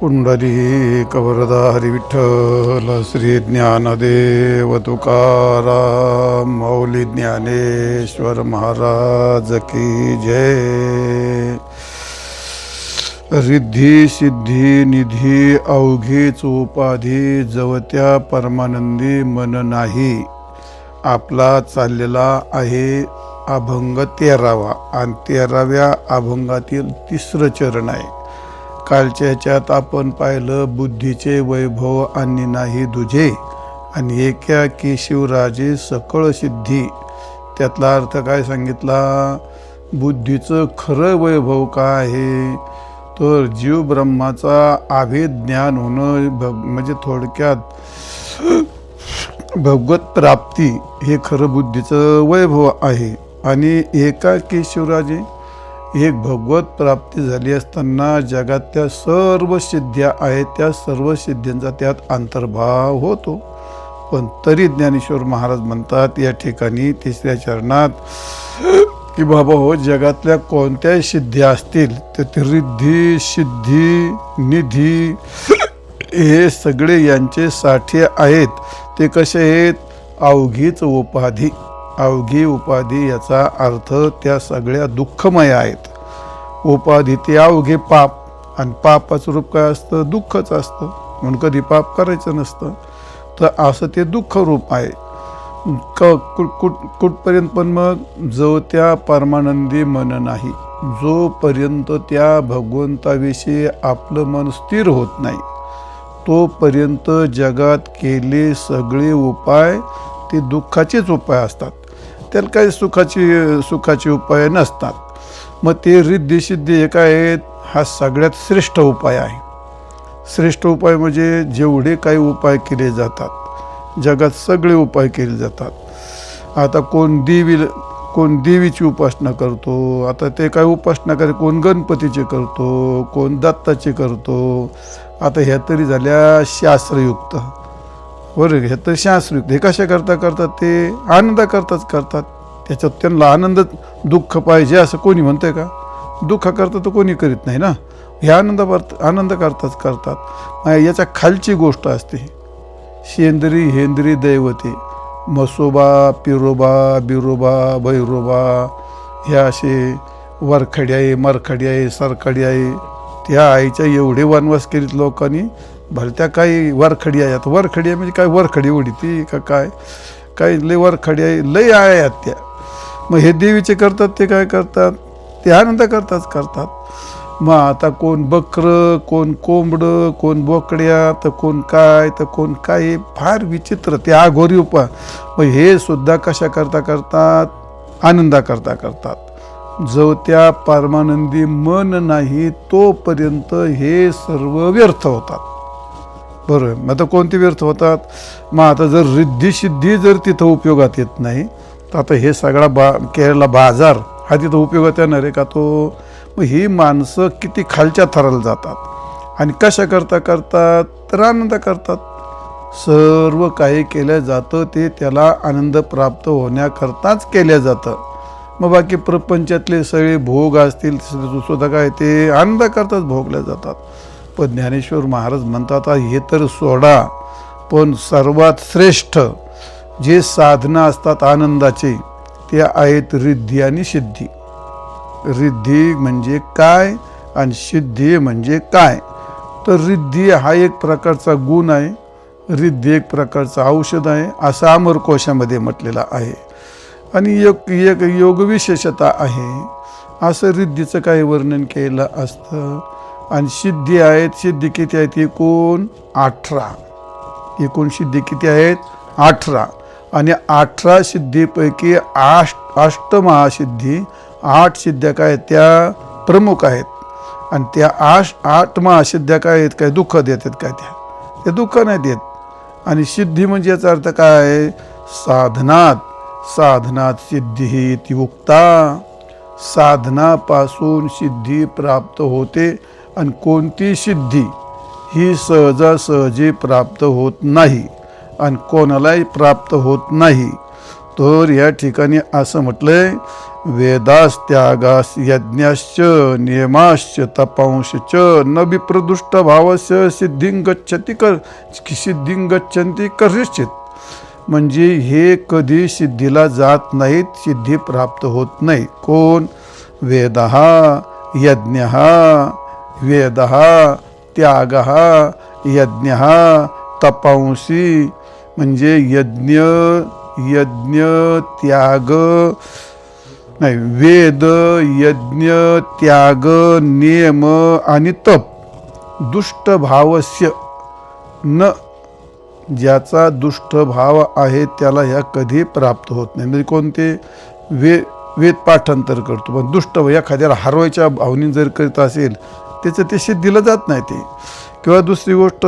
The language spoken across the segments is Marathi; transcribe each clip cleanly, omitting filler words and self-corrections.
पुंडलिक वरदारी विठ्ठल श्री ज्ञानदेव तुकाराम माऊली ज्ञानेश्वर महाराज की जय। रिद्धी सिद्धी निधी अवघीच उपाधी जवत्या परमानंदी मन नाही। आपला चाललेला आहे अभंग 13वा आणि 13व्या अभंगातील 3रं चरण आहे। कालच्या ह्याच्यात आपण पाहिलं बुद्धीचे वैभव आणि नाही दुजे आणि एका केशिवराजे सकळ सिद्धी। त्यातला अर्थ काय सांगितला? बुद्धीचं खरं वैभव काय आहे तर जीव ब्रह्माचा अभेद ज्ञान होणं, म्हणजे थोडक्यात भगवत प्राप्ती हे खरं बुद्धीचं वैभव आहे। आणि एका केशिवराजे एक भगवत प्राप्ती झाली असताना जगातल्या सर्व सिद्ध्या आहेत त्या सर्व सिद्धींचा त्यात अंतर्भाव होतो। पण तरी ज्ञानेश्वर महाराज म्हणतात या ठिकाणी 3ऱ्या चरणात की बाबा हो, जगातल्या कोणत्याही सिद्ध्या असतील तर रिद्धी सिद्धी निधी हे सगळे यांचे साठे आहेत। ते कसे आहेत? अवघीच उपाधी। अवघी उपाधी याचा अर्थ त्या सगळ्या दुःखमय आहेत। उपाधी ते अवघे पाप, आणि पापाचं रूप काय असतं? दुःखच असतं, म्हणून कधी पाप करायचं नसतं। तर असं ते दुःख रूप आहे। कुठपर्यंत? पण मग जो त्या परमानंदी मन नाही, जोपर्यंत त्या भगवंताविषयी आपलं मन स्थिर होत नाही तोपर्यंत जगात केले सगळे उपाय ते दुःखाचेच उपाय असतात, त्याला काही सुखाचे उपाय नसतात। मग ते रिद्धी सिद्धी हे काय आहेत? हा सगळ्यात श्रेष्ठ उपाय आहे। श्रेष्ठ उपाय म्हणजे जेवढे काही उपाय केले जातात जगात सगळे उपाय केले जातात। आता कोण देवीची उपासना करतो, आता ते काय उपासना करे, कोण गणपतीचे करतो, कोण दत्ताचे करतो। आता ह्या तरी झाल्या शास्त्रयुक्त, बरं, ह्या तर शास्त्रयुक्त। हे कशा करतात? ते आनंद करतात। त्याच्यात त्यांना आनंद दुःख पाहिजे असं कोणी म्हणतंय का? दुःख करतं तर कोणी करीत नाही ना। हे आनंद करतात। याच्या खालची गोष्ट असते शेंद्री हेंद्री दैवते, मसोबा पिरोबा बिरोबा भैरोबा, ह्या असे वरखडी आहे, मरखडी आहे, सरखडी आहे। त्या आईच्या एवढे वनवास केलेत लोकांनी, भलत्या काही वरखडी आहे। आता वरखडी आहे म्हणजे काय? वरखडी उडीती का काय लय वरखडी आहे, लय आहेत त्या। मग हे देवीचे करतात ते काय करतात? ते आनंद करतात। मग आता कोण बकरं, कोण कोंबडं, कोण बोकड्या, तर कोण काय फार विचित्र ते आघोरी उपाय। मग हे सुद्धा कशा करतात? आनंदा करतात। जो त्या परमानंदी मन नाही तोपर्यंत हे सर्व व्यर्थ होतात। बरोबर? मग आता कोणते व्यर्थ होतात? मग आता जर रिद्धी सिद्धी जर तिथं उपयोगात येत नाही तर आता हे सगळा केलेला बाजार हा तिथं उपयोगात येणार आहे का तो? मग ही माणसं किती खालच्या थराला जातात आणि कशा करतात तर आनंद करतात। सर्व काही केलं जातं ते त्याला आनंद प्राप्त होण्याकरताच केलं जातं। मग बाकी प्रपंचातले सगळे भोग असतील सुद्धा काय ते आनंद करताच भोगल्या जातात। पण ज्ञानेश्वर महाराज म्हणतात हे तर सोडा, पण सर्वात श्रेष्ठ जे साधना असतात आनंदाचे ते आहेत रिद्धी आणि सिद्धी। रिद्धी म्हणजे काय आणि सिद्धी म्हणजे काय? तर रिद्धी हा एक प्रकारचा गुण आहे, रिद्धी एक प्रकारचं औषध आहे असं अमरकोशामध्ये म्हटलेलं आहे। आणि एक योगविशेषता आहे असं रिद्धीचं काही वर्णन केलं असतं। आणि सिद्धी आहेत, सिद्धी किती आहेत? एकूण 18। एकूण सिद्धी किती आहेत? 18। आणि 18 सिद्धीपैकी 8 महासिद्धी, 8 सिद्ध्या काय त्या प्रमुख आहेत। आणि त्या 8 महासिद्ध्या काय आहेत? काय दुःख देतात काय? त्या दुःख नाही देत। आणि सिद्धी म्हणजे याचा अर्थ काय? साधनात सिद्धी इत्युक्ता, साधनापासून सिद्धी प्राप्त होते। आणि कोणती सिद्धी ही सहजासहजी प्राप्त होत नाही आणि कोणालाही प्राप्त होत नाही। तर या ठिकाणी असं म्हटलंय, वेदास्त्यागास यज्ञाश्च नियमाश्च तपांश्च न विप्रदुष्ट भावस्य सिद्धिं गच्छन्ति करिष्यित. म्हणजे हे कधी सिद्धीला जात नाहीत, सिद्धी प्राप्त होत नाही. कोण? वेदः यज्ञः वेदः त्यागः यज्ञः तपांसी. म्हणजे यज्ञ त्याग नाही, वेद यज्ञ त्याग नियम आणि तप दुष्ट भावस्य न, ज्याचा दुष्ट भाव आहे त्याला ह्या कधी प्राप्त होत नाही. म्हणजे कोणते? वेद पाठांतर करतो पण दुष्ट एखाद्याला हरवायच्या भावने जर करीत असेल त्याचं ते सिद्धीला जात नाही ते. किंवा दुसरी गोष्ट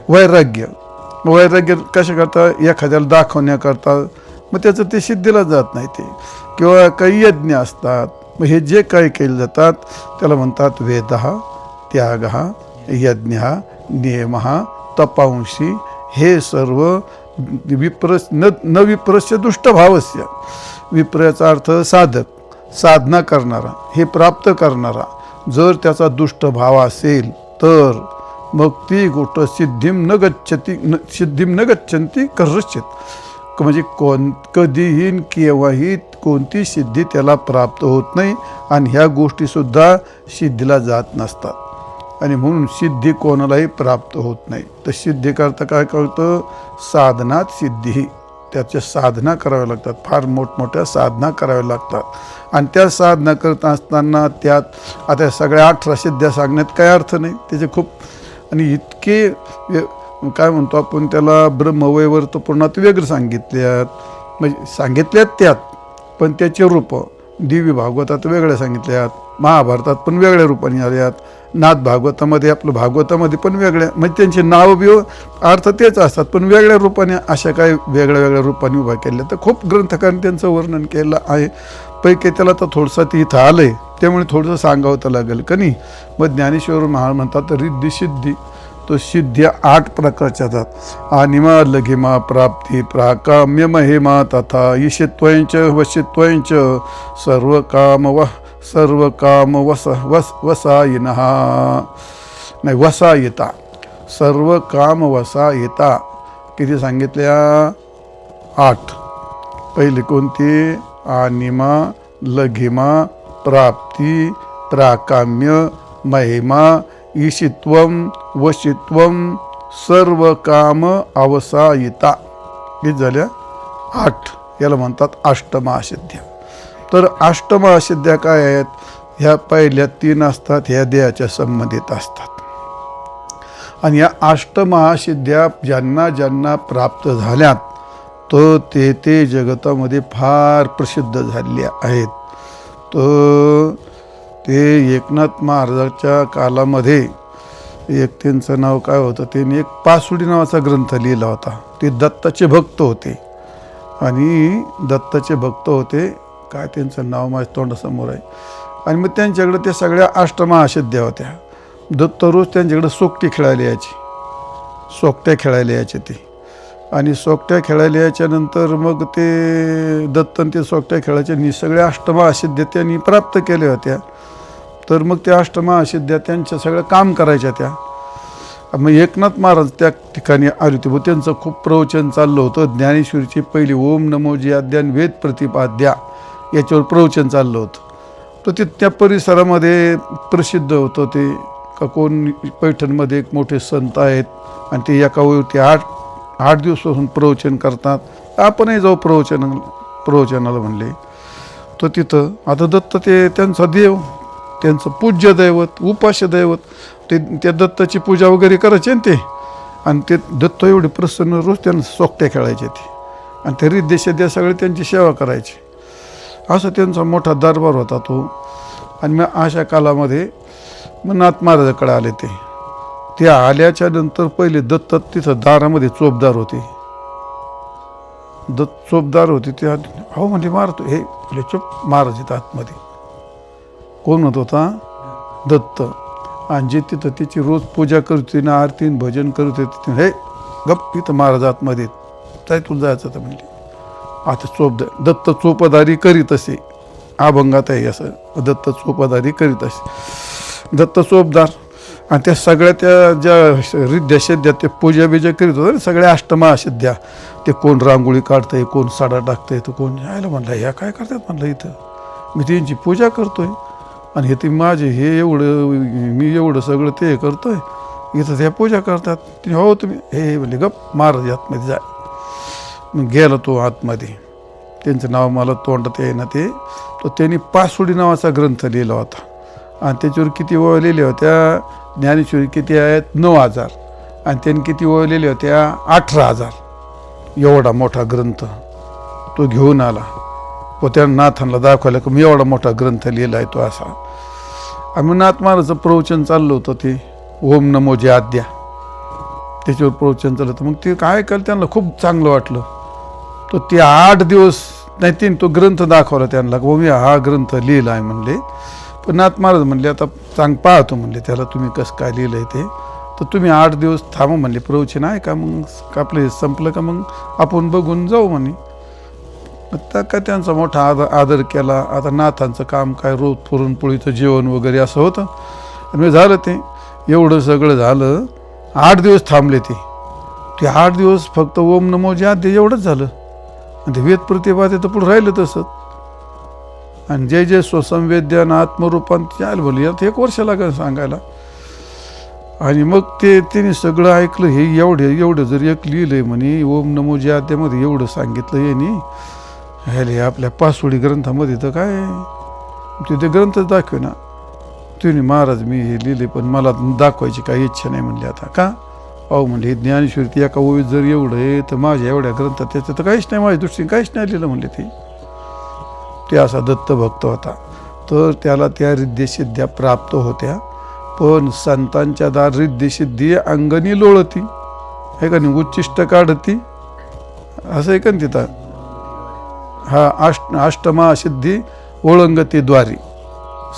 वैराग्य कशा करता? एखाद्याला दाखवण्याकरता, मग त्याचं ते सिद्धीला जात नाही ते. किंवा काही यज्ञ असतात, मग हे जे काही केले जातात त्याला म्हणतात वेदः त्यागः यज्ञः नियमः तपांसी. हे सर्व न विप्रस्य दुष्ट भावस्य. विप्रयाचा अर्थ साधक, साधना करणारा, हे प्राप्त करणारा. जर त्याचा दुष्ट भाव असेल तर मग ती गोष्ट सिद्धिं न गच्छन्ति करिष्यित. म्हणजे कधीही केव्हाही कोणती सिद्धी त्याला प्राप्त होत नाही आणि ह्या गोष्टीसुद्धा सिद्धीला जात नसतात. आणि म्हणून सिद्धी कोणालाही प्राप्त होत नाही. तर सिद्धी करता काय कळतं? साधनात सिद्धी. त्याच्या साधना कराव्या लागतात, फार मोठमोठ्या साधना कराव्या लागतात. आणि त्या साधना करत असताना त्यात आता सगळ्या 18 सिद्ध्या सांगण्यात काय अर्थ नाही. त्याचे खूप आणि इतके काय म्हणतो आपण त्याला ब्रह्मवैवर्त पुराणात वेगळं सांगितल्यात, म्हणजे सांगितल्यात त्यात, पण त्याचे रूप दिव्य भागवतात वेगळ्या सांगितल्यात, महाभारतात पण वेगळ्या रूपाने आल्यात, नाथ भागवतामध्ये आपलं भागवतामध्ये पण वेगळ्या, म्हणजे त्यांचे नाव बिव अर्थ तेच असतात पण वेगळ्या रूपाने अशा काय वेगळ्या रूपाने उभा केल्या. तर खूप ग्रंथकारांनी त्यांचं वर्णन केलं आहे. पैकी त्याला तर थोडंसं ते इथं आलं आहे त्यामुळे थोडंसं सांगावं तर लागेल का नाही. मग ज्ञानेश्वर महाराज म्हणतात रिद्धी सिद्धी, तो सिद्ध्या 8 प्रकारच्या जातात. अनिमा लघिमा प्राप्ती प्राकाम्य महिमा तथा ईशित्वंच वशित्वंच सर्व काम वसायिनः नाही वसायिता, सर्व काम वसायिता. किती सांगितल्या? 8. पहिली कोणती? अनिमा लघिमा प्राप्ती प्राकाम्य महिमा ईशित्वम वशित्वम सर्व काम अवसायिता. किती झाल्या? 8. याला म्हणतात अष्टमहासिद्ध्या. तर अष्टमहासिद्ध्या काय आहेत? ह्या पहिल्या 3 असतात, ह्या देहाच्या संबंधित असतात. आणि या अष्टमहासिद्ध्या ज्यांना ज्यांना प्राप्त झाल्यात तर ते जगतामध्ये फार प्रसिद्ध झालेल्या आहेत. तर ते एकनाथ महाराजाच्या कालामध्ये एक त्यांचं नाव काय होतं, त्यांनी एक पासुडी नावाचा ग्रंथ लिहिला होता. ते दत्ताचे भक्त होते आणि दत्ताचे भक्त होते, काय त्यांचं नाव माझ्या तोंडासमोर आहे. आणि मग त्यांच्याकडे ते सगळ्या अष्टमहासिद्ध्या होत्या. दत्त रोज त्यांच्याकडे सोकटी खेळायला यायची, सोकट्या खेळायला यायचे ते. आणि सोकट्या खेळायला याच्यानंतर मग ते दत्तन ते सोकट्या खेळायचे आणि सगळ्या अष्टमहासिद्ध्या त्यांनी प्राप्त केल्या होत्या. तर मग त्या अष्टमहासिद्ध्या त्यांच्या सगळं काम करायच्या त्या. मग एकनाथ महाराज त्या ठिकाणी आले होते व त्यांचं खूप प्रवचन चाललं होतं. ज्ञानेश्वरीची पहिली ओम नमो जी अध्यान वेद प्रतिपाद्या याच्यावर प्रवचन चाललं होतं. तर ते त्या परिसरामध्ये प्रसिद्ध होतं ते का कोण पैठणमध्ये एक मोठे संत आहेत आणि ते एका वेळी 8 दिवसापासून प्रवचन करतात. आपणही जाऊ प्रवचनाला म्हणले. तर तिथं आता दत्त ते त्यांचा देव, त्यांचं पूज्य दैवत उपास्य दैवत, ते त्या दत्ताची पूजा वगैरे करायचे ना ते. आणि ते दत्त एवढे प्रसन्न, रोज त्यांना सोकट्या खेळायचे ते आणि ते रिद्देश सगळे त्यांची सेवा करायची. असं त्यांचा मोठा दरबार होता तो. आणि मग अशा कालामध्ये मग नाथ महाराजाकडे आले ते आल्याच्या नंतर पहिले दत्त तिथं दारामध्ये चोपदार होते. चोपदार होते ते हो म्हणजे मारतो हे चुप महाराज येत आतमध्ये. कोण होत होता? दत्त. आणि जे तिथं तिची रोज पूजा करते ना, आरती भजन करत होते, हे गप्प तिथं महाराज आतमध्ये जाय तुला जायचं तर म्हणले. आता दत्त चोपदारी करीत असे, अभंगात आहे असं, दत्त चोपदारी करीत असे. दत्त चोपदार आणि त्या सगळ्या त्या ज्या रिद्ध्या सिद्ध्या ते पूजा बिजा करीत होतं, सगळ्या अष्टमहासिद्ध्या. ते कोण रांगोळी काढतंय, कोण साडा टाकतंय, तर कोण यायला म्हणलं ह्या काय करतात म्हणलं, इथं मी त्यांची पूजा करतोय आणि हे ते माझे हे एवढं मी एवढं सगळं ते करतोय, इथं त्या पूजा करतात. ते हो तुम्ही हे म्हणले गप महाराज आतमध्ये जाय. मग गेला तो आतमध्ये, त्यांचं नाव मला तोंडात येईना ते. तर त्यांनी पासोडी नावाचा ग्रंथ लिहिला होता आणि त्याच्यावर किती ओळ लिहिल्या होत्या, ज्ञानेश्वरी किती आहेत 9,000 आणि त्यांनी किती ओळ लिहिल्या होत्या 18,000. एवढा मोठा ग्रंथ तो घेऊन आला व त्या नाथांना दाखवला की मी एवढा मोठा ग्रंथ लिहिला आहे तो असा. आम्ही नाथ महाराजचं प्रवचन चाललं होतं, ते ओम नमो जे आद्या त्याच्यावर प्रवचन चाललं होतं. मग ते काय ऐकायला त्यांना खूप चांगलं वाटलं. तो ते 8 दिवस नाही तीन तो ग्रंथ दाखवला त्यांना, हो मी हा ग्रंथ लिहिला आहे म्हणले. पण नाथ महाराज म्हणले आता पाहतो म्हणले त्याला तुम्ही कसं काय लिहिलं आहे ते, तर तुम्ही 8 दिवस थांबा म्हणले, प्रवचन आहे का मग आपले संपलं का मग आपण बघून जाऊ म्हणे. आता काय त्यांचा मोठा आदर केला. आता नाथांचं काम काय रोज पुरणपोळीचं जेवण वगैरे असं होतं. आणि झालं ते एवढं सगळं झालं, 8 दिवस थांबले ते 8 दिवस फक्त ओम नमो जे आद्य एवढंच झालं. आणि ते वेद प्रतिपादे तर पुढं राहिलं तसंच. आणि जय जय स्वसंवेद्यान आत्मरूपांत यायला बोलले, आता 1 वर्ष लागेल सांगायला. आणि मग तिने सगळं ऐकलं. हे एवढं जर एक लिहिलंय म्हणे ओम नमो जे आद्यामध्ये एवढं सांगितलं यांनी, ह्याले आपल्या पासोडी ग्रंथामध्ये तर काय ते ग्रंथच दाखवे ना. तिने महाराज मी हे लिहिले पण मला दाखवायची काही इच्छा नाही म्हणली. आता का अहो म्हणले ज्ञानेश्वरी ती एका ओवीत जर एवढं आहे तर माझ्या एवढ्या ग्रंथात त्याचं तर काहीच नाही, माझ्या दृष्टीने काहीच नाही लिहिलं म्हणले. ते असा दत्तभक्त होता. तर त्याला त्या रिद्धिसिद्ध्या प्राप्त होत्या. पण संतांच्या दार रिद्धिसिद्धी अंगणी लोळती आहे का नाही, उच्चिष्ट काढती असं आहे का तिथं. हा अष्टमहासिद्धी ओळंगती द्वारी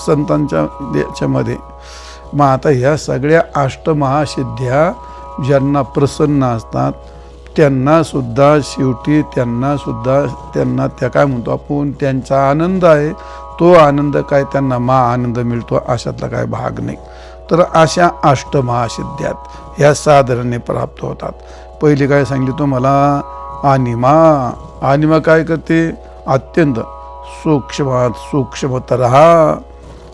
संतांच्या याच्यामध्ये. मग आता ह्या सगळ्या अष्टमहासिद्ध्या ज्यांना प्रसन्न असतात त्यांना सुद्धा शेवटी त्यांना त्या काय म्हणतो आपण त्यांचा आनंद आहे तो आनंद काय त्यांना आनंद मिळतो अशातला काय भाग नाही. तर अशा अष्टमहासिद्ध्यात ह्या साधारण प्राप्त होतात. पहिली काय सांगली तुम्हाला अनिमा काय करते, अत्यंत सूक्ष्मात सूक्ष्मतर हा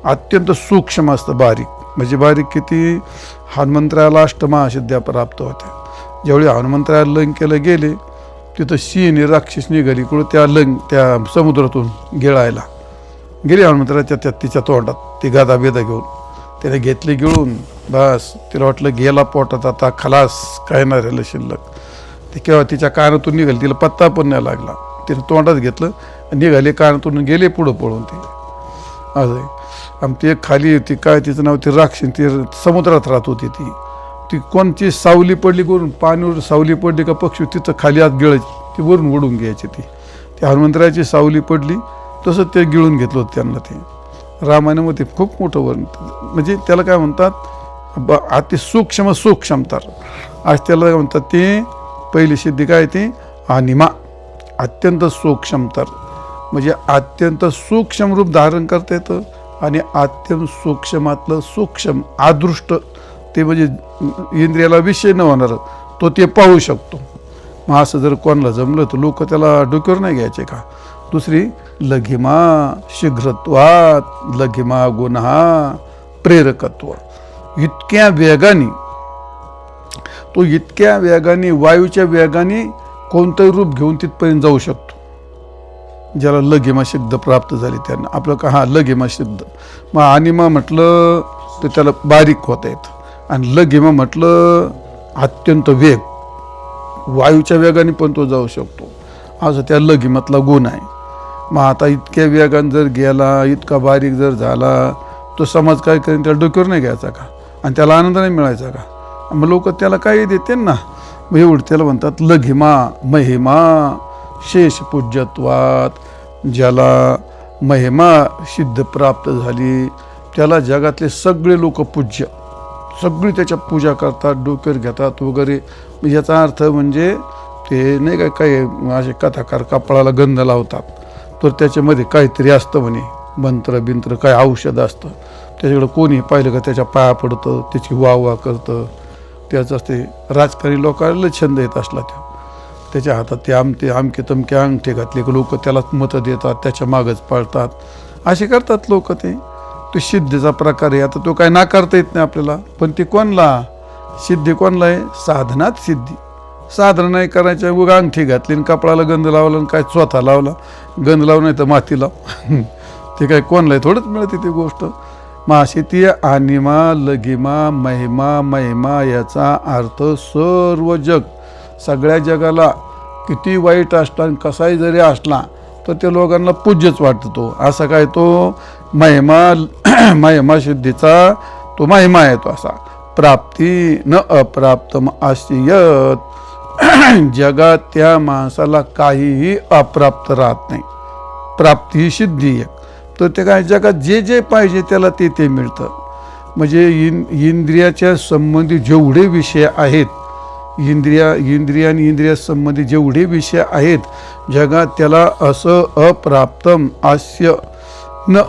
अत्यंत सूक्ष्म असतं, बारीक म्हणजे बारीक किती. हनुमंतरायाला अष्टमहासिद्ध्या प्राप्त होत्या. ज्यावेळी हनुमंतरायाला लंकेला गेले तिथं सिंह राक्षस निघाली इकडं त्या समुद्रातून गिळायला गेली. हनुमंतराच्या तिच्या तोंडात ती गादा बेदा घेऊन त्याने घेतली गिळून. बस तिला वाटलं गेला पोटात आता खलास काय नाही राहिलं शिल्लक. ते केव्हा तिच्या कानातून निघाली, तिला पत्ता पण नाही लागला. तिने तोंडात घेतलं निघाले कानातून गेले पुढं पळून ते असं. आणि ते खाली ती काय तिचं नाव ती राक्षस ती समुद्रात राहत होती. ती कोणची सावली पडली करून पाणीवर सावली पडली का पक्षी तिथं खाली आत गिळायची, ती वरून ओढून घ्यायची. ती हनुमंतरायाची सावली पडली तसं ते गिळून घेतलं होतं त्यांना. ते रामायणामध्ये खूप मोठं वर्ण म्हणजे त्याला काय म्हणतात अति सूक्ष्मतर आज त्याला काय म्हणतात. ते पहिली सिद्धी काय ती अनिमा अत्यंत सूक्ष्मतर म्हणजे अत्यंत सूक्ष्म रूप धारण करता येतं. आणि अत्यंत सूक्ष्मातलं सूक्ष्म अदृष्ट ते म्हणजे इंद्रियाला विषय न होणार तो ते पाहू शकतो. मग असं जर कोणाला जमलं तर लोक त्याला डोक्यावर नाही घ्यायचे का. दुसरी लघिमा शीघ्रत्वात लघिमा गुन्हा प्रेरकत्व. इतक्या वेगाने वायूच्या वेगाने कोणतंही रूप घेऊन तिथपर्यंत जाऊ शकतो. ज्याला लघिमा सिद्ध प्राप्त झाली त्यांना आपलं का लघिमा सिद्ध. मग अनिमा म्हटलं तर त्याला बारीक होता येतं आणि लघिमा म्हटलं अत्यंत वेग वायूच्या वेगाने पण तो जाऊ शकतो. असं त्या लघिमातला गुण आहे. मग आता इतक्या वेगाने जर गेला इतका बारीक जर झाला तो समाज काय करेन, त्याला डोक्यावर नाही घ्यायचा का आणि त्याला आनंद नाही मिळायचा का. मग लोक त्याला काही देते ना. मग एवढं त्याला म्हणतात लघिमा महिमा शेष पूज्यत्वात. ज्याला महिमा सिद्ध प्राप्त झाली त्याला जगातले सगळे लोक पूज्य, सगळी त्याच्या पूजा करतात, डोक्यावर घेतात वगैरे. याचा अर्थ म्हणजे ते नाही काय काही असे कथाकार कपाळाला गंध लावतात, तर त्याच्यामध्ये काहीतरी असतं म्हणे, मंत्र बिंत्र काय औषध असतं. त्याच्याकडं कोणी पाहिलं का त्याच्या पाया पडतं, त्याची वाह करतं. त्याचं ते राजकारणी लोकांना छंद येत असला त्याच्या हातात ते आमके तमके अंगठे घातले की लोक त्यालाच मतं देतात, त्याच्या मागच पाळतात. असे करतात लोक. तो सिद्धीचा प्रकार आहे. आता तो काय नाकारता येत नाही आपल्याला. पण ते कोणला सिद्धी कोणला आहे? साधनात सिद्धी. साधना नाही करायच्या, उगा अंगठी घातली आणि कपडाला गंध लावला आणि काय चोथा लावला. गंध लावून नाही तर माती लाव ते काय कोणला आहे? थोडंच मिळते ती गोष्ट. मग अशी ती अनिमा लगिमा महिमा महिमा याचा अर्थ सर्व जग, सगळ्या जगाला किती वाईट असला आणि कसाही जरी असला तर त्या लोकांना पूज्यच वाटतो. असा काय तो महिमा सिद्धीचा तो महिमा आहे. तो असा प्राप्ती न अप्राप्तम आश्चर्यत जगात त्या माणसाला काहीही अप्राप्त राहत नाही. प्राप्ती ही सिद्धी एक. तर ते काय जगात जे जे पाहिजे त्याला ते मिळतं. म्हणजे इंद्रियाच्या संबंधी जेवढे विषय आहेत, इंद्रिय आणि इंद्रिया संबंधी जेवढे विषय आहेत जगात, त्याला असं अप्राप्तम आस्य न,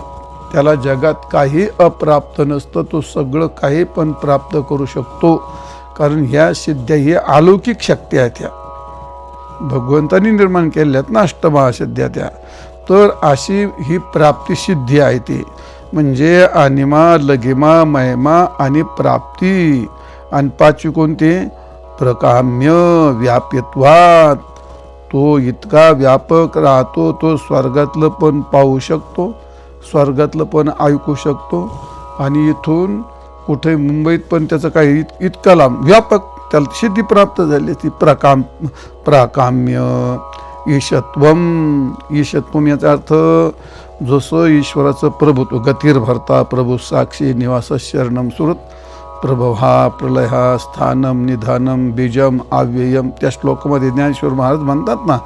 त्याला जगात काही अप्राप्त नसतं. तो सगळं काही पण प्राप्त करू शकतो. कारण ह्या सिद्ध्या ही अलौकिक शक्ती आहेत. ह्या भगवंतांनी निर्माण केल्यात ना अष्टमहासिद्ध्या त्या. तर अशी ही प्राप्ती सिद्धी आहे ती. म्हणजे अनिमा लगिमा महिमा आणि प्राप्ती. आणि पाचवी कोणती? प्रकाम्य व्याप्यत्वात. तो इतका व्यापक राहतो, तो स्वर्गातलं पण पाहू शकतो, स्वर्गातलं पण ऐकू शकतो. आणि इथून कुठे मुंबईत पण त्याचं काही इतका लांब व्यापक त्याला सिद्धी प्राप्त झाली. ती प्राकाम्य ईशत्वम. ईशत्वम याचा अर्थ जसं ईश्वराचं प्रभुत्व, गतिर्भरता प्रभू साक्षी निवास शरणम सुरत प्रभवा प्रलया स्थानम निधानम बीजम अव्ययम. त्या श्लोकामध्ये ज्ञानेश्वर महाराज म्हणतात ना,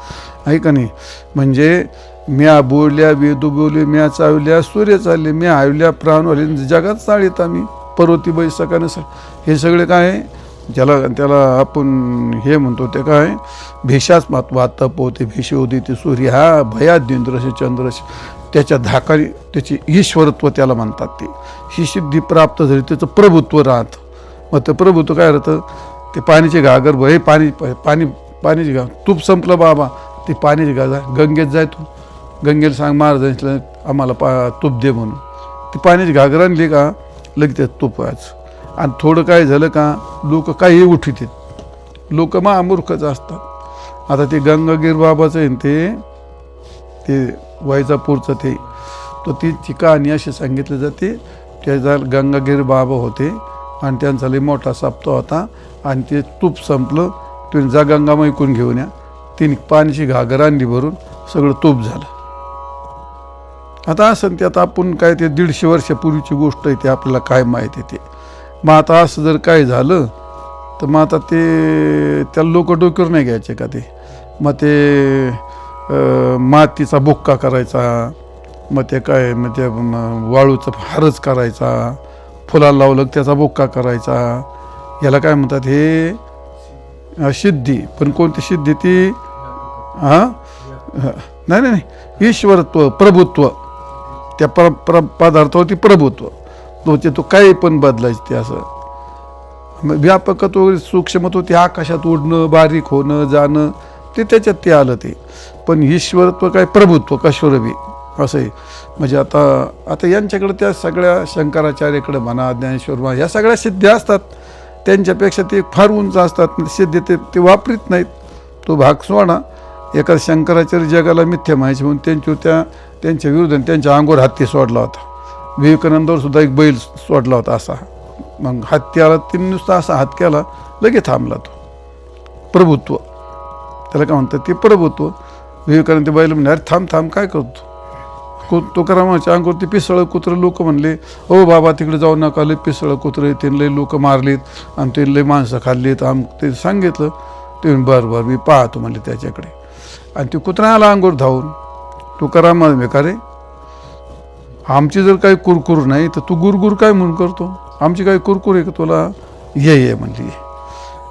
आहे का नाही? म्हणजे म्या बोलल्या वेदू बोलले, म्या चावल्या सूर्य चालले, म्या आवल्या प्राणवाले, जगात चाळीत आम्ही पर्वती बैसकानं. हे सगळे काय आहे? त्याला आपण हे म्हणतो ते काय? भेषाच महत्व तपवते भेषे उदिते सूर्य हा भयाद्युंद्रश चंद्रश. त्याच्या धाकाने त्याची ईश्वरत्व त्याला म्हणतात. ते ही सिद्धी प्राप्त झाली, त्याचं प्रभुत्व राहतं. मग ते प्रभुत्व काय राहतं? ते पाण्याची घागर, हे पाण्याची घा, तूप संपलं बाबा, ती पाण्याची घागर गंगेत जाय. तू गंगेला सांग महाराजांनी आम्हाला तूप दे म्हणून. ती पाण्याची घागर आणली का लगेच तूप व्हायचं. आणि थोडं काय झालं का लोक काही उठीत, लोक महामूर्खच असतात. आता ते गंगागीर बाबाचं आहे ते वैजापूरचं ते, तर ती कहाणी अशी सांगितली जाते. त्याचा गंगागीर बाबा होते आणि त्यांचा लई मोठा सप्ताह होता. आणि ते तूप संपलं. तुम्ही जा गंगामा ऐकून घेऊन या. तिने पाण्याची घागर आणली भरून, सगळं तूप झालं. आता असं ते आता आपण काय ते 150 वर्षापूर्वीची गोष्ट आहे, ते आपल्याला काय माहिती आहे ते. मग आता असं जर काय झालं तर मग आता ते त्याला लोक डोक्यावर नाही घ्यायचे का? ते मग ते मातीचा बुक्का करायचा, मग ते काय मग ते वाळूचा हारच करायचा, फुलाला लावलं त्याचा बुक्का करायचा. याला काय म्हणतात? हे सिद्धी. पण कोणती सिद्धी ती? नाही, ईश्वरत्व, प्रभुत्व. त्या पदार्थावरती प्रभुत्व. तो काही पण बदलायचं. ते असं व्यापकत्व वगैरे सूक्ष्मत्व, ते आकाशात उडणं, बारीक होणं जाणं, ते त्याच्यात ते आलं. ते पण ईश्वरत्व काय प्रभुत्व कशोरबी असं आहे. म्हणजे आता यांच्याकडे त्या सगळ्या शंकराचार्याकडे म्हणा, ज्ञानेश्वर म्हणा, या सगळ्या सिद्ध्या असतात. त्यांच्यापेक्षा ते फार उंच असतात सिद्धी. ते वापरीत नाहीत. तो भाग सोडा. एका शंकराचार्य जगाला मिथ्या माहिती म्हणून त्यांच्या विरुद्ध त्यांच्या अंगावर हत्ती सोडला होता. विवेकानंदावर सुद्धा एक बैल सोडला होता असा. मग हत्ती आला, तिने नुसता असा हात केला, लगेच थांबला तो. प्रभुत्व त्याला काय म्हणतात? ते प्रभुत्व. विवेकानंद बैल म्हणले, अरे थांब काय करतो? तुकारामाच्या अंगावरती पिसळ कुत्रं. लोक म्हणले, हो बाबा तिकडे जाऊ नका, लय पिसळ कुत्रे, ते लय लोक मारलीत आणि ते लय माणसं खाल्लीत. ते सांगितलं. ते बरं मी पाहतो म्हणले त्याच्याकडे. आणि ते कुत्रा आला अंगावर धावून. तुकाराम का रे, आमची जर काही कुरकुर नाही तर तू गुरगुर काय म्हणून करतो? आमची काही कुरकुर आहे का तुला? ये म्हणली.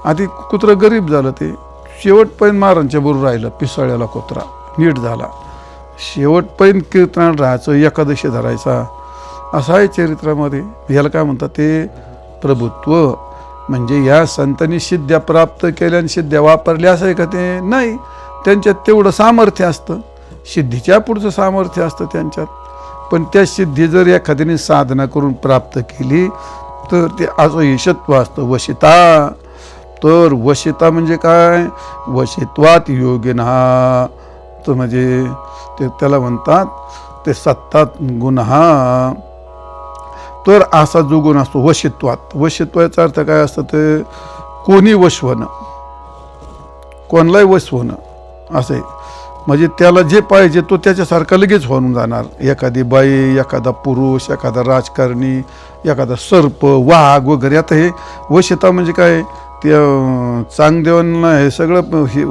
आधी कुत्रं गरीब झालं. ते शेवटपर्यंत महाराजांच्या बरोबर राहिलं. पिसाळ्याला कोत्रा नीट झाला. शेवटपर्यंत कीर्तनात राहायचं, एकादशी धरायचा, असं आहे चरित्रामध्ये. याला काय म्हणतात ते प्रभुत्व. म्हणजे या संतांनी सिद्ध्या प्राप्त केल्या आणि सिद्ध्या वापरल्या असं आहे का ते? नाही. त्यांच्यात तेवढं सामर्थ्य असतं, सिद्धीच्या पुढचं सामर्थ्य असतं त्यांच्यात. पण त्या सिद्धी जर एखाद्याने साधना करून प्राप्त केली तर ते असं ईशत्व असतं, वशिता. तर वशिता म्हणजे काय? वशित्वात योगिनः. तर म्हणजे ते त्याला म्हणतात ते सत्तात गुणः. तर असा जो गुण असतो वशित्वात. वशित्वाचा अर्थ काय असतं? ते कोणी वश होणं, कोणालाही वश होणं असं आहे. म्हणजे त्याला जे पाहिजे तो त्याच्यासारखा लगेच होऊन जाणार. एखादी बाई, एखादा पुरुष, एखादा राजकारणी, एखादा सर्प, वाघ वगैरे. आता हे वशिता म्हणजे काय? ते चांगदेवांना हे सगळं हे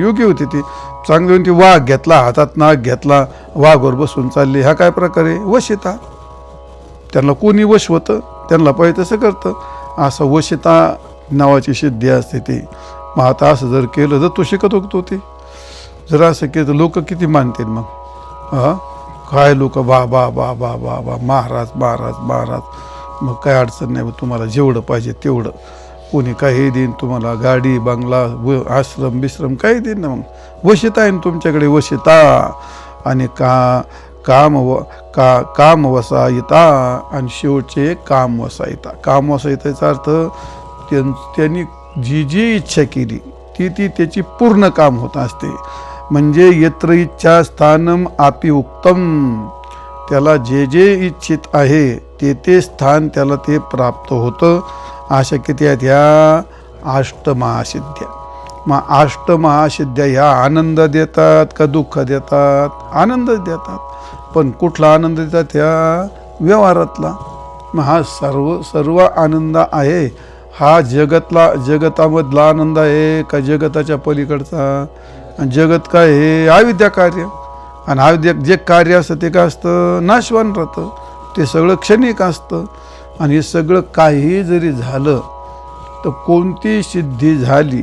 योग्य होते. ते चांगदेवांनी वाघ घेतला हातात, नाग घेतला, वाघवर बसून चालले. हा काय प्रकारे? वशिता. त्यांना कोणी वश होतं, त्यांना पाहिजे तसं करतं. असं वशिता नावाची सिद्धी असते ती. मग आता असं जर केलं तर तो शिकत होतो. ते जर असं केलं तर लोक किती मानतील मग? काय लोक बा बा बा बा बा बा महाराज महाराज महाराज. मग काय अडचण नाही, तुम्हाला जेवढं पाहिजे तेवढं. कोणी काही देईन तुम्हाला, गाडी बंगला आश्रम बिश्रम काही देईन ना. मग वशिता आहे ना तुमच्याकडे, वशिता. आणि काम वसायता. आणि शेवटचे काम वसायता. काम वसायताचा अर्थ त्यांनी जी जी इच्छा केली ती त्याची पूर्ण काम होत असते. म्हणजे यत्र इच्छा स्थानम आपि उक्तम. त्याला जे जे इच्छित आहे ते स्थान त्याला ते प्राप्त होतं. अशा किती आहेत ह्या? अष्टमहासिद्ध्या. मग अष्टमहासिद्ध्या ह्या आनंद देतात का दुःख देतात? आनंद देतात. पण कुठला आनंद देतात? ह्या व्यवहारातला. मग हा सर्व आनंद आहे हा जगतामधला आनंद आहे का जगताच्या पलीकडचा? जगत काय हे? अविद्या कार्य. आणि अविद्या जे कार्य असतं ते काय असतं? नाशवान राहतं. ते सगळं क्षणिक असतं. आणि हे सगळं काही जरी झालं तर कोणती सिद्धी झाली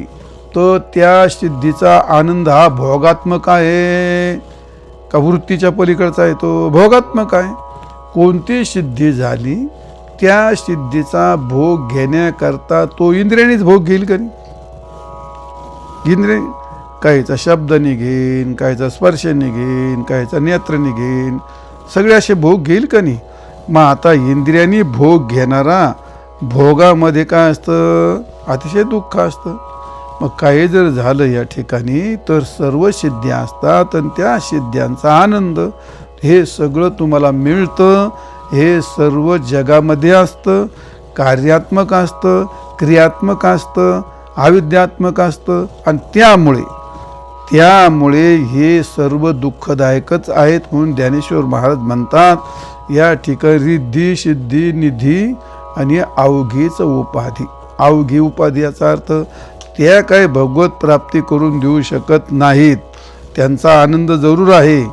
तर त्या सिद्धीचा आनंद हा भोगात्मक आहे का वृत्तीच्या पलीकडचा आहे? तो भोगात्मक आहे. कोणती सिद्धी झाली त्या सिद्धीचा भोग घेण्याकरता तो इंद्रियानेच भोग घेईल का नाही? इंद्रिय काहीचा शब्द निघेन, काहीचा स्पर्श निघेन, काहीचा नेत्र निघेन, सगळे असे भोग घेईल का नाही? मग आता इंद्रियांनी भोग घेणारा भोगामध्ये काय असतं? अतिशय दुःख असतं. मग काही जर झालं या ठिकाणी तर सर्व सिद्ध्या असतात आणि त्या सिद्ध्यांचा आनंद हे सगळं तुम्हाला मिळतं. हे सर्व जगामध्ये असतं, कार्यात्मक असतं, क्रियात्मक असतं, अविद्यात्मक असतं. आणि त्यामुळे हे सर्व दुःखदायकच आहेत. म्हणून ज्ञानेश्वर महाराज म्हणतात या ठिकाणी रिद्धी सिद्धी निधी आणि अवघीच उपाधी. अवघी उपाधी याचा अर्थ त्या काही भगवत प्राप्ती करून देऊ शकत नाहीत. त्यांचा आनंद जरूर आहे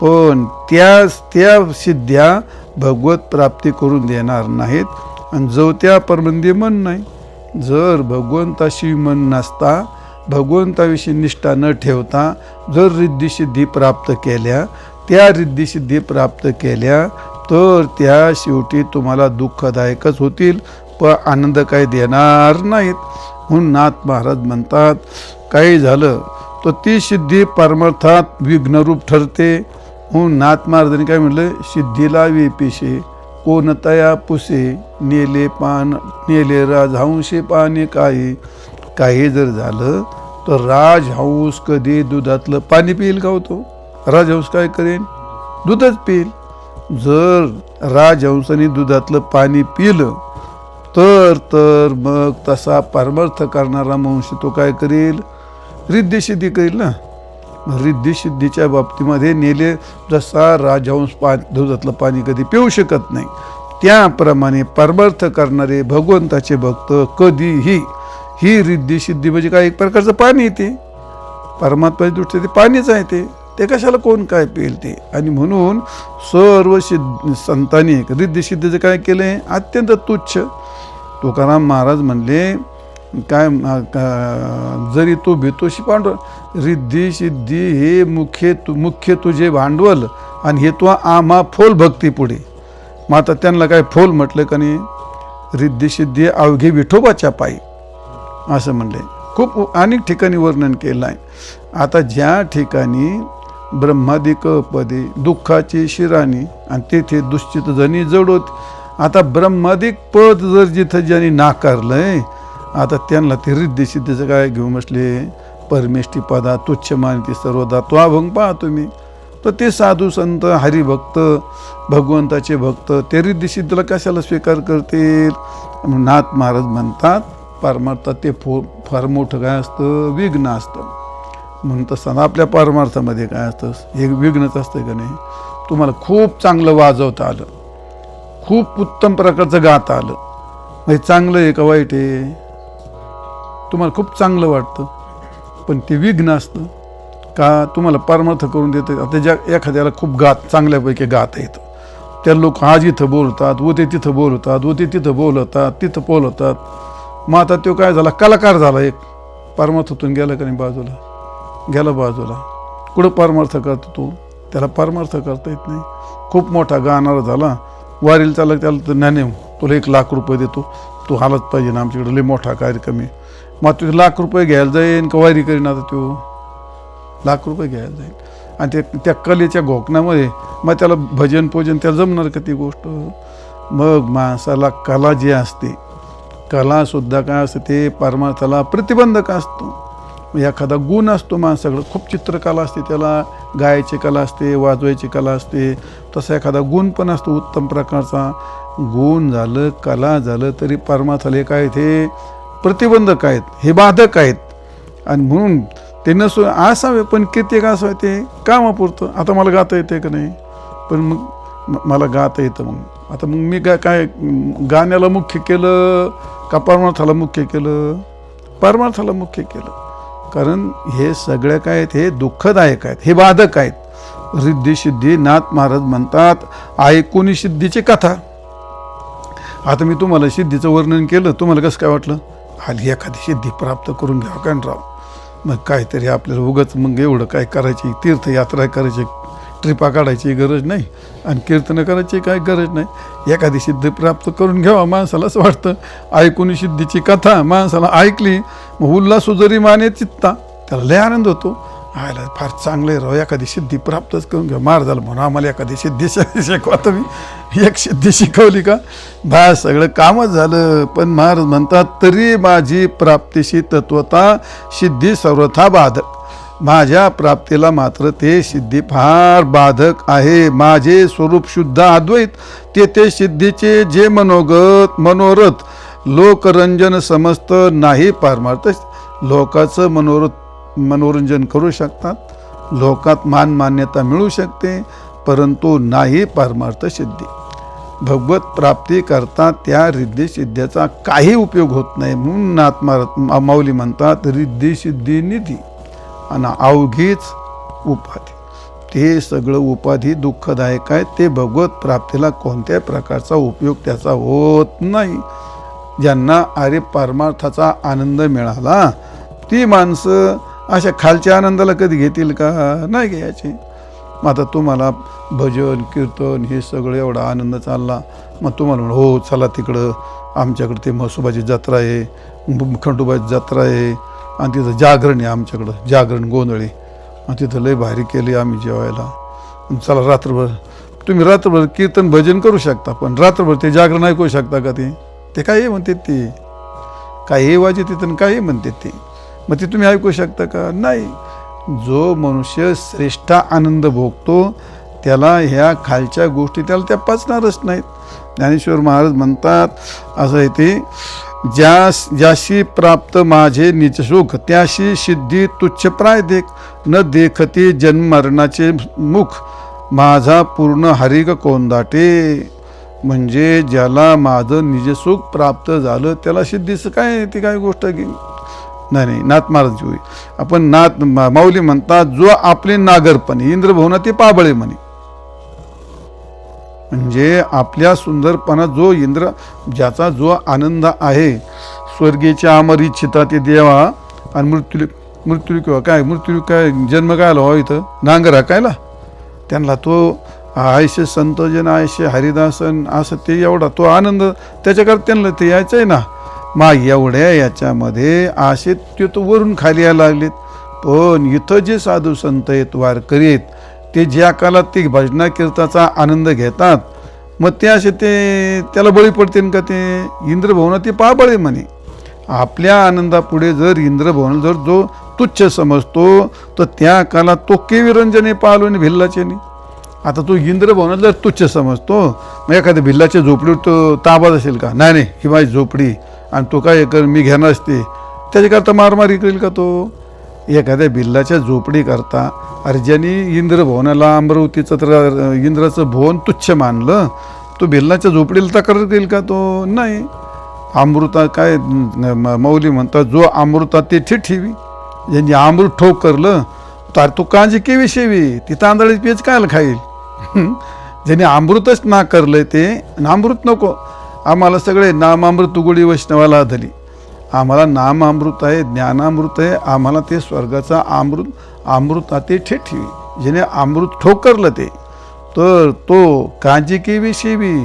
पण त्या सिद्ध्या भगवत प्राप्ती करून देणार नाहीत. आणि जो त्या परमंदी मन नाही. जर भगवंताशी मन नसता, भगवंताविषयी निष्ठा न ठेवता जर रिद्धिसिद्धी प्राप्त केल्या, त्या रिद्धिसिद्धी प्राप्त केल्या तर त्या शेवटी तुम्हाला दुःखदायकच होतील पण आनंद काही देणार नाहीत. म्हणून नाथ महाराज म्हणतात काही झालं तर ती सिद्धी परमार्थात विघ्नरूप ठरते. म्हणून नाथ महाराजांनी काय म्हटलं? सिद्धीला वेपिशे कोणतया पुसे नेले राजहंशे पाणी काही जर झालं तर राजहंस कधी दुधातलं पाणी पिईल का होतो? राजहंस काय करेन? दूधच पिईल. जर राजहंसाने दुधातलं पाणी पिलं तर मग तसा परमार्थ करणारा मनुष्य तो काय करेल? रिद्धिसिद्धी करेल ना. रिद्धिसिद्धीच्या बाबतीमध्ये नेले जसा राजहंस दुधातलं पाणी कधी पिऊ शकत नाही त्याप्रमाणे परमार्थ करणारे भगवंताचे भक्त कधीही ही रिद्धिसिद्धी म्हणजे काय? एक प्रकारचं पाणी येते परमात्माच्या दृष्टीने ते पाणीच आहे. ते कशाला कोण काय पिईल ते? आणि म्हणून सर्व संतांनी रिद्धिसिद्धीचं काय केलंय? अत्यंत तुच्छ. तुकाराम महाराज म्हणले काय जरी तो भेतोशी पांडव रिद्धी सिद्धी हे मुख्य तुझे भांडवल आणि हे तो आम्हा फोल भक्ती पुढे. मग आता त्यांना काय फोल म्हटलं का नाही, रिद्धी सिद्धी अवघे विठोबाच्या पायी असं म्हणले. खूप अनेक ठिकाणी वर्णन केलं आहे. आता ज्या ठिकाणी ब्रह्मादिक पदे दुःखाची शिराणी आणि तेथे दुश्चित जणी जडोत. आता ब्रह्मादिक पद जर जिथं ज्यांनी नाकारलंय, आता त्यांना ते रिद्धी सिद्धीचं काय घेऊन बसले, परमेष्ठी पदा तुच्छ मानती सर्वदा तो अभंग पहा तुम्ही. तर ते साधू संत हरिभक्त भगवंताचे भक्त ते रिद्धी सिद्धीला कशाला स्वीकार करतील. नाथ महाराज म्हणतात परमार्थात ते फार मोठं काय असतं, विघ्न असतं. म्हणून तसं आपल्या परमार्थामध्ये काय असतं, हे विघ्नच असतं का नाही. तुम्हाला खूप चांगलं वाजवता आलं, खूप उत्तम प्रकारचं गाता आलं, म्हणजे चांगलं आहे का वाईट आहे, तुम्हाला खूप चांगलं वाटतं, पण ते विघ्न असतं का तुम्हाला परमार्थ करून देतं. आता ज्या एखाद्याला खूप चांगल्यापैकी गाता येतं, त्या लोक आज इथं बोलतात, व ते तिथं बोलतात, व ते तिथं बोलतात, तिथं बोलतात. मग आता तो काय झाला, कलाकार झाला, एक परमार्थातून गेला का नाही, गेला बाजूला. कुठं परमार्थ करतो तो, त्याला परमार्थ करता येत नाही. खूप मोठा गाणारा झाला, वारीला चालला, त्याला तर नाही तुला 1,00,000 रुपये देतो, तू आलाच पाहिजे ना आमच्याकडे, लय मोठा कार्यक्रम आहे. मग तू 1,00,000 रुपये घ्यायला जाईन का वारी करीन, आता तो 1,00,000 रुपये घ्यायला जाईल. आणि त्या कलेच्या घोकणामध्ये मग त्याला भजन पूजन त्याला जमणार का ती गोष्ट. मग माणसाला कला जी असते, कलासुद्धा काय असते, ते परमार्थाला प्रतिबंधक असतो. एखादा गुण असतो माणसाकडं, खूप चित्रकला असते, त्याला गायची कला असते, वाजवायची कला असते, तसा एखादा गुण पण असतो उत्तम प्रकारचा. गुण झालं, कला झालं, तरी परमार्थाला काय ते प्रतिबंधक आहेत, हे बाधक आहेत. आणि म्हणून ते नसो असावे, पण कित्येक असावे ते कामापुरतं. आता मला गाता येते का नाही, पण मग मला गाता येतं. मग आता मग मी काय गाण्याला मुख्य केलं का परमार्थाला मुख्य केलं, परमार्थाला मुख्य केलं. कारण हे सगळं काय आहेत, हे दुःखदायक आहेत, हे बाधक आहेत. रिद्धी सिद्धी नाथ महाराज म्हणतात ऐकून सिद्धीची कथा. आता मी तुम्हाला सिद्धीचं वर्णन केलं, तुम्हाला कसं काय वाटलं, आली एखादी सिद्धी प्राप्त करून घ्यावं काय राव. मग काहीतरी आपल्याला उगाच मग एवढं काय करायची, तीर्थयात्रा करायची, ट्रिपा काढायची गरज नाही, आणि कीर्तन करायची काय गरज नाही. एखादी सिद्धी प्राप्त करून घ्यावा माणसाला असं वाटतं. ऐकून सिद्धीची कथा माणसाला ऐकली, मग उल्हास जरी माने चित्ता, त्याला लय आनंद होतो. आयला फार चांगलं आहे राव, एखादी सिद्धी प्राप्तच करून घ्या. महाराजाला म्हणून आम्हाला एखादी सिद्धी शिकवा तुम्ही. एक सिद्धी शिकवली का बा सगळं कामच झालं. पण महाराज म्हणतात तरी माझी प्राप्तीशी तत्वता सिद्धी सर्वथा बाधक. माझ्या प्राप्तीला मात्र ते सिद्धी फार बाधक आहे. माझे स्वरूप शुद्ध अद्वैत, ते सिद्धीचे जे मनोरथ लोकरंजन समस्त नाही पारमार्थ. लोकाचं मनोरंजन करू शकतात, लोकात मान्यता मिळू शकते, परंतु नाही परमार्थ सिद्धी. भगवत प्राप्ती करता त्या रिद्धी सिद्धीचा काही उपयोग होत नाही. म्हणून नाथ माऊली म्हणतात रिद्धी सिद्धी निधी आणि अवघीच उपाधी. ते सगळं उपाधी दुःखदायक आहे. ते भगवत प्राप्तीला कोणत्याही प्रकारचा उपयोग त्याचा होत नाही. ज्यांना अरे परमार्थाचा आनंद मिळाला ती माणसं अशा खालच्या आनंदाला कधी घेतील का, नाही घ्यायचे. मग आता तुम्हाला भजन कीर्तन हे सगळं एवढा आनंद चालला, मग तुम्हाला हो चला तिकडं आमच्याकडं ते म्हसोबाची जत्रा आहे, खंडोबाची जत्रा आहे, आणि तिथं जागरण आहे आमच्याकडं, जागरण गोंधळी, आणि तिथं लय भारी केली आम्ही जेवायला. चला रात्रभर तुम्ही रात्रभर कीर्तन भजन करू शकता, पण रात्रभर ते जागरण ऐकू शकता का. ते काही म्हणतात, ते काही वाजे तिथं काही म्हणतात ते, मग ते तुम्ही ऐकू शकता का, नाही. जो मनुष्य श्रेष्ठ आनंद भोगतो त्याला ह्या खालच्या गोष्टी त्याला त्या पचणारच नाहीत. ज्ञानेश्वर महाराज म्हणतात असं आहे ते, ज्याशी प्राप्त माझे निजसुख त्याशी सिद्धी तुच्छ प्राय देख. न देखते जन्म मरणाचे मुख माझा पूर्ण हरिग कोंदाटे. म्हणजे ज्याला माझं निजसुख प्राप्त झालं त्याला सिद्धीचं काय, ती काय गोष्ट नाही. नाथ महाराज होई आपण नाथ माऊली म्हणतात जो आपले नागरपणे इंद्रभवना ते पाबळे म्हणे. म्हणजे आपल्या सुंदरपणा जो इंद्र ज्याचा जो आनंद आहे स्वर्गीच्या अमर इच्छिता ते देवा आणि मृत्यू किंवा काय जन्म काय आला हो इथं नांगर हाकायला. त्यांना तो आयशे संतजन आयशे हरिदासन असं ते एवढा तो आनंद त्याच्याकडे त्यांना ते यायचं आहे ना. मग एवढ्या याच्यामध्ये असे ते तो वरून खाली यायला लागलेत. पण इथं जे साधू संत आहेत वारकरी आहेत ते ज्या कालात ते भजना कीर्ताचा आनंद घेतात मग ते असे ते त्याला बळी पडतील का. ते इंद्रभवना ते पाबळे म्हणे. आपल्या आनंदापुढे जर इंद्रभवन जर जो तुच्छ समजतो तर त्या काळात तो केविरंजने पालवणे भिल्लाचेने. आता तो इंद्रभवनात जर तुच्छ समजतो मग एखाद्या भिल्लाच्या झोपडीवर तो ताबात असेल का. नाही ही माझी झोपडी आणि तो काय कर मी घेणार असते त्याच्याकरता मारमारी करेल का तो. एखाद्या भिल्लाच्या झोपडी करता अरे ज्यांनी इंद्रभवनाला अमरावतीचं तर इंद्राचं भवन तुच्छ मानलं तो भिल्लाच्या झोपडीला तक्रार करेल का तो. नाही. अमृता काय मौली म्हणतात जो अमृता ते ठेवी ज्यांनी अमृत ठोक करलं तर तो कांजी केवी शेवी ती तांदळाची पेच कायला खाईल. ज्यांनी अमृतच ना करलं ते अमृत नको आम्हाला सगळे नामामृत उघडी वैष्णवाला धली. आम्हाला नाम अमृत आहे ज्ञानामृत आहे आम्हाला ते स्वर्गाचा अमृत ते ठेवी. ज्याने अमृत ठोकरलं ते तर तो कांजी केवी शेवी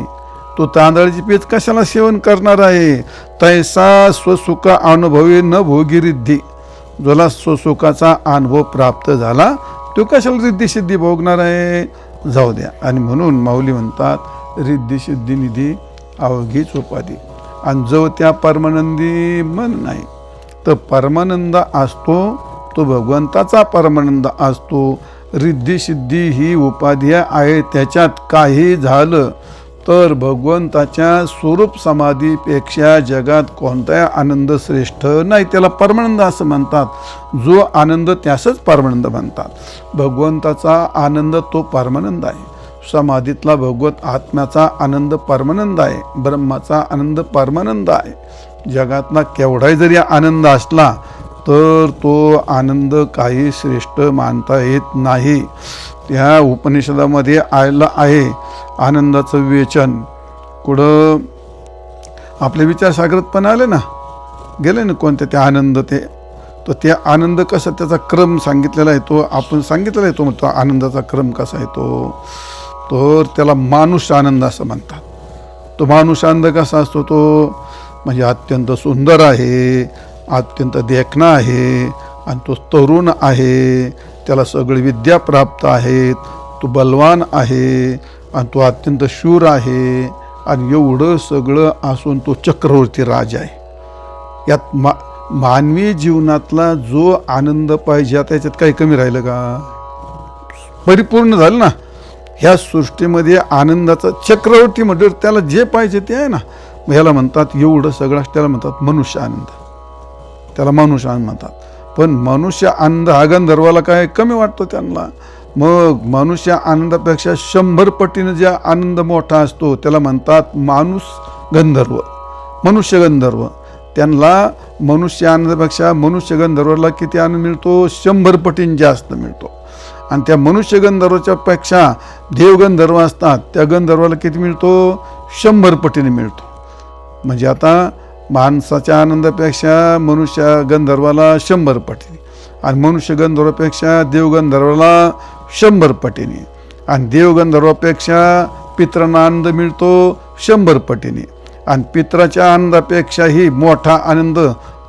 तो तांदळाची पेच कशाला सेवन करणार आहे. तैसा स्वसुख अनुभवी न भोगी रिद्धी. ज्याला स्वसुखाचा अनुभव प्राप्त झाला तो कशाला रिद्धी सिद्धी भोगणार आहे. जाऊ द्या. आणि म्हणून माऊली म्हणतात रिद्धी सिद्धी निधी अवघीच उपाधी. आणि जो त्या परमानंदी मन नाही तर परमानंद असतो तो भगवंताचा परमानंद असतो. रिद्धी सिद्धी ही उपाधी आहे त्याच्यात काही झालं तर भगवंताच्या स्वरूप समाधीपेक्षा जगात कोणताही आनंद श्रेष्ठ नाही. त्याला परमानंद असं म्हणतात. जो आनंद त्यासच परमानंद म्हणतात. भगवंताचा आनंद तो परमानंद आहे. समाधीतला भगवत आत्म्याचा आनंद परमानंद आहे. ब्रह्माचा आनंद परमानंद आहे. जगातला केवढाही जरी आनंद असला तर तो आनंद काही श्रेष्ठ मानता येत नाही. त्या उपनिषदामध्ये आलेलं आहे आनंदाचं विवेचन. कुठं आपले विचार सागरात पण आले ना गेले ना कोणत्या त्या आनंद ते तर त्या आनंद कसा त्याचा क्रम सांगितलेला आहे तो आपण सांगितलेला आहे. तो म्हणतो आनंदाचा क्रम कसा आहे तो तर त्याला मानुष आनंद असं म्हणतात. तो मानुष आनंद कसा असतो तो म्हणजे अत्यंत सुंदर आहे अत्यंत देखणा आहे आणि तो तरुण आहे त्याला सगळी विद्या प्राप्त आहेत तो बलवान आहे आणि तो अत्यंत शूर आहे आणि एवढं सगळं असून तो चक्रवर्ती राज आहे. यात मानवी जीवनातला जो आनंद पाहिजे आता याच्यात काही कमी राहिलं का. परिपूर्ण झालं ना. ह्या सृष्टीमध्ये आनंदाचा चक्रवर्ती म्हणजे त्याला जे पाहिजे ते आहे ना. मग ह्याला म्हणतात एवढं सगळं त्याला म्हणतात मनुष्य आनंद. त्याला मनुष्य आनंद म्हणतात. पण मनुष्य आनंद हा गंधर्वाला काय कमी वाटतो त्यांना. मग मनुष्य आनंदापेक्षा 100 पटीने जे आनंद मोठा असतो त्याला म्हणतात माणूस गंधर्व मनुष्य गंधर्व. त्यांना मनुष्य आनंदापेक्षा मनुष्य गंधर्वाला किती आनंद मिळतो 100 पटीने जास्त मिळतो. आणि त्या मनुष्य गंधर्वाच्या पेक्षा देवगंधर्व असतात त्या गंधर्वाला किती मिळतो 100 पटीने मिळतो. म्हणजे आता माणसाच्या आनंदापेक्षा मनुष्य गंधर्वाला 100 पटीने आणि मनुष्य गंधर्वापेक्षा देवगंधर्वाला 100 पटीने आणि देवगंधर्वापेक्षा पितरांना आनंद मिळतो 100 पटीने आणि पितराच्या आनंदापेक्षाही मोठा आनंद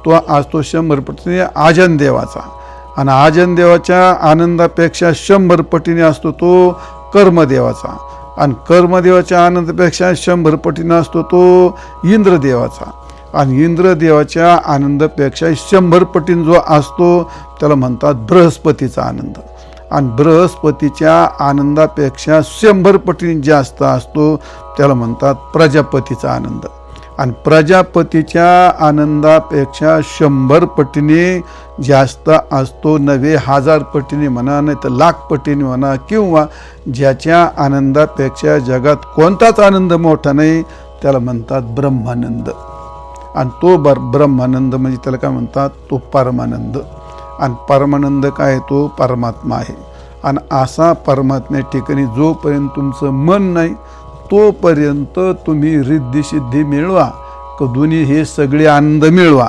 तो असतो 100 पटीने आजन देवाचा. आणि आजन देवाच्या आनंदापेक्षा 100 पटीने असतो तो कर्मदेवाचा आणि कर्मदेवाच्या आनंदापेक्षा 100 पटीने असतो तो इंद्रदेवाचा आणि इंद्रदेवाच्या आनंदापेक्षा 100 पटीने जो असतो त्याला म्हणतात बृहस्पतीचा आनंद आणि बृहस्पतीच्या आनंदापेक्षा 100 पटीने जास्त असतो त्याला म्हणतात प्रजापतीचा आनंद आणि प्रजापतीच्या आनंदापेक्षा 100 पटीने जास्त असतो 90,000 पटीने म्हणा नाही तर लाख पटीने म्हणा किंवा ज्याच्या आनंदापेक्षा जगात कोणताच आनंद मोठा नाही त्याला म्हणतात ब्रह्मानंद. आणि तो ब्रह्मानंद म्हणजे त्याला काय म्हणतात तो परमानंद. आणि परमानंद काय तो परमात्मा आहे. आणि असा परमात्म्या ठिकाणी जोपर्यंत तुमचं मन नाही तोपर्यंत तुम्ही रिद्धी सिद्धी मिळवा दोन्ही हे सगळे आनंद मिळवा.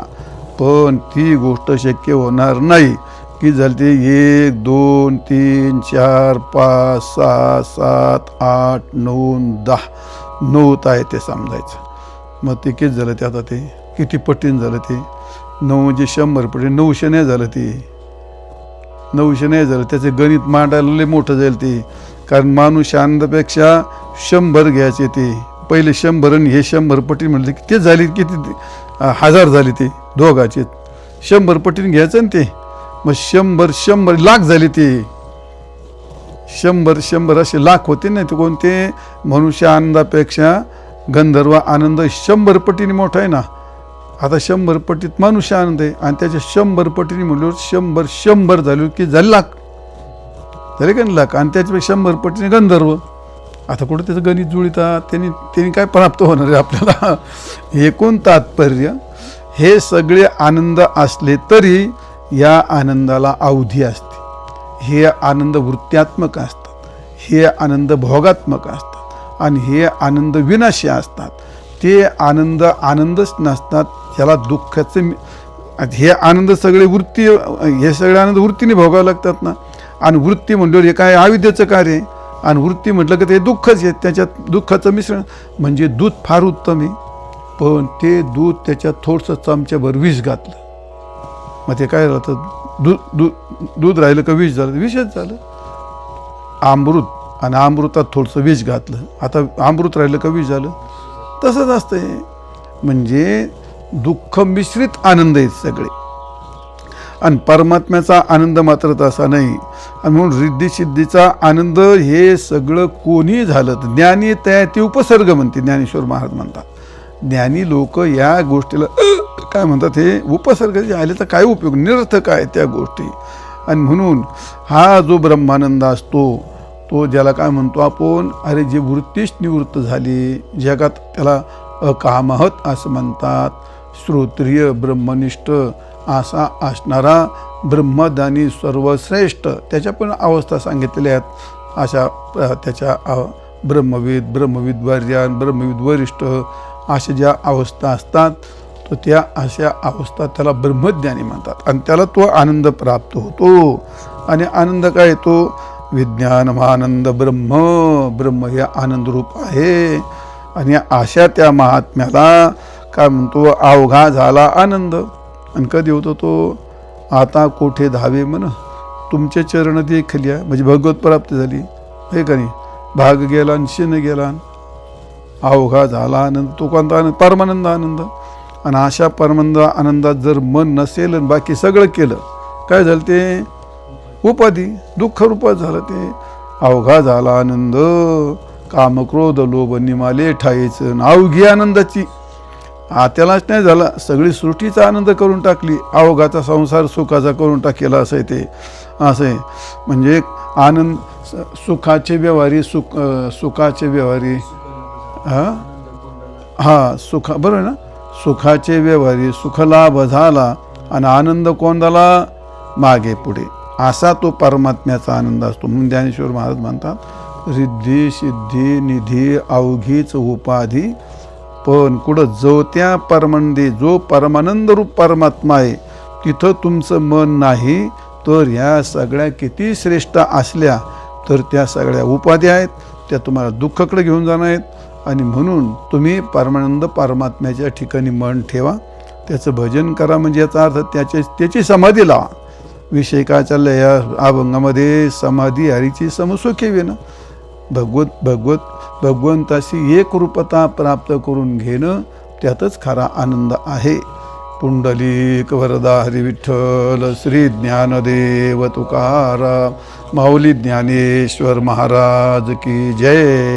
पण ती गोष्ट शक्य होणार नाही की झाली ते 1 2 3 4 5 6 7 8 9 10 9 आहे ते समजायचं. मग ते किती झालं ते, आता ते किती पटीन झालं ते 9 म्हणजे 100 पटीन. 900 नाही झालं ते, 900 नाही झालं. त्याचे गणित मांडायला लय मोठं जाईल ते. कारण माणूस आनंदापेक्षा 100 घ्यायचे ते. पहिले 100 आणि हे 100 पटीन म्हटलं की ते झाली किती 1000 झाली ते दोघाचे. 100 पटीन घ्यायचं ना ते. मग 100 लाख झाले ते. 100 असे लाख होते नाही ते कोणते. मनुष्य आनंदापेक्षा गंधर्व आनंद 100 पटीने मोठा आहे ना. आता 100 पटीत मनुष्य आनंद आहे आणि त्याच्या 100 पटीने म्हणल्यावर 100 झाले की झाले लाख, झाले का लाख. आणि त्याच्यापेक्षा 100 पटीने गंधर्व. आता कुठं त्याचं गणित जुळतात. त्यांनी काय प्राप्त होणार आहे आपल्याला. एकूण तात्पर्य हे सगळे आनंद असले तरी या आनंदाला अवधी असते. हे आनंद वृत्त्यात्मक असतात, हे आनंद भोगात्मक असतात आणि हे आनंद विनाशी असतात. ते आनंद आनंदच नसतात. ह्याला दुःखाचे हे आनंद सगळे वृत्ती, हे सगळे आनंद वृत्तीने भोगावे लागतात ना. आणि वृत्ती म्हटल्यावर हे काय अविद्येचं कार्य आहे. आणि वृत्ती म्हटलं की ते दुःखच आहे. त्याच्यात दुःखाचं मिश्रण. म्हणजे दूध फार उत्तम आहे, पण ते दूध त्याच्यात थोडंसं चमच्याभर विष घातलं, मग ते काय राहतं, दूध राहिलं का विष झालं, विषच झालं. अमृत आणि अमृतात थोडंसं विष घातलं, आता अमृत राहिलं का विष झालं. तसंच असतं हे. म्हणजे दुःख मिश्रित आनंद आहेत सगळे. आणि परमात्म्याचा आनंद मात्र तसा नाही. आणि म्हणून रिद्धी-सिद्धीचा आनंद हे सगळं कोणी झालं तर ज्ञानी ते उपसर्ग म्हणते. ज्ञानेश्वर महाराज म्हणतात ज्ञानी लोक या गोष्टीला काय म्हणतात, हे उपसर्ग आले तर काय उपयोग, निरर्थक आहे त्या गोष्टी. आणि म्हणून हा जो ब्रह्मानंद असतो तो ज्याला काय म्हणतो आपण, अरे जे वृत्तीच निवृत्त झाली जगात त्याला अकामहत असं म्हणतात. श्रोत्रिय ब्रह्मनिष्ठ असा असणारा ब्रह्मदानी सर्वश्रेष्ठ, त्याच्या पण अवस्था सांगितलेल्या आहेत. अशा त्याच्या ब्रह्मविद वर्यान, ब्रह्मविद वरिष्ठ अशा ज्या अवस्था असतात तर त्या अशा अवस्था त्याला ब्रह्मज्ञानी म्हणतात. आणि त्याला तो आनंद प्राप्त होतो. आणि आनंद काय येतो, विज्ञानमानंद ब्रह्म हे आनंद रूप आहे. आणि अशा त्या महात्म्याला काय म्हणतो, अवघा झाला आनंद. आणि कधी होतो तो, आता कोठे धावे म्हण तुमचे चरण देखल्या, म्हणजे भगवत प्राप्ती झाली हे का नाही. भाग गेला आणि शिन गेला, अवघा झाला आनंद. तो कोणता आनंद, परमानंद आनंद. आणि अशा परमानंद आनंदात जर मन नसेल आणि बाकी सगळं केलं, काय झालं ते उपाधी, दुःख रूपात झालं ते. अवघा झाला आनंद, कामक्रोध लोभ निमाले ठायचं. अवघी आनंदाची त्यालाच नाही झाला, सगळी सृष्टीचा आनंद करून टाकली, अवघाचा संसार सुखाचा करून टाकेला असं आहे ते. असं आहे म्हणजे आनंद सुखाचे व्यवहारी, सुखाचे व्यवहारी सुखा बरोबर आहे ना. सुखाचे व्यवहारी सुखलाभ झाला आणि आनंद कोण झाला, मागे पुढे. असा तो परमात्म्याचा आनंद असतो. म्हणून ज्ञानेश्वर महाराज म्हणतात, रिद्धी सिद्धी निधी अवघीच उपाधी, पण कुठं जो त्या परमानंदी, जो परमानंद रूप परमात्मा आहे तिथं तुमचं मन नाही, तर ह्या सगळ्या किती श्रेष्ठ असल्या तर त्या सगळ्या उपाधी आहेत, त्या तुम्हाला दुःखाकडे घेऊन जाणार आहेत. आणि म्हणून तुम्ही परमानंद परमात्म्याच्या ठिकाणी मन ठेवा, त्याचं भजन करा. म्हणजे याचा अर्थ त्याची समाधी लावा. विषय काय चाललं या अभंगामध्ये, समाधी हरीची समसुखी वेणं. भगवंताशी एक रूपता प्राप्त करून घेणं, त्यातच खरा आनंद आहे. पुंडलिक वरदा हरी विठ्ठल, श्री ज्ञानदेव तुकाराम, माऊली ज्ञानेश्वर महाराज की जय.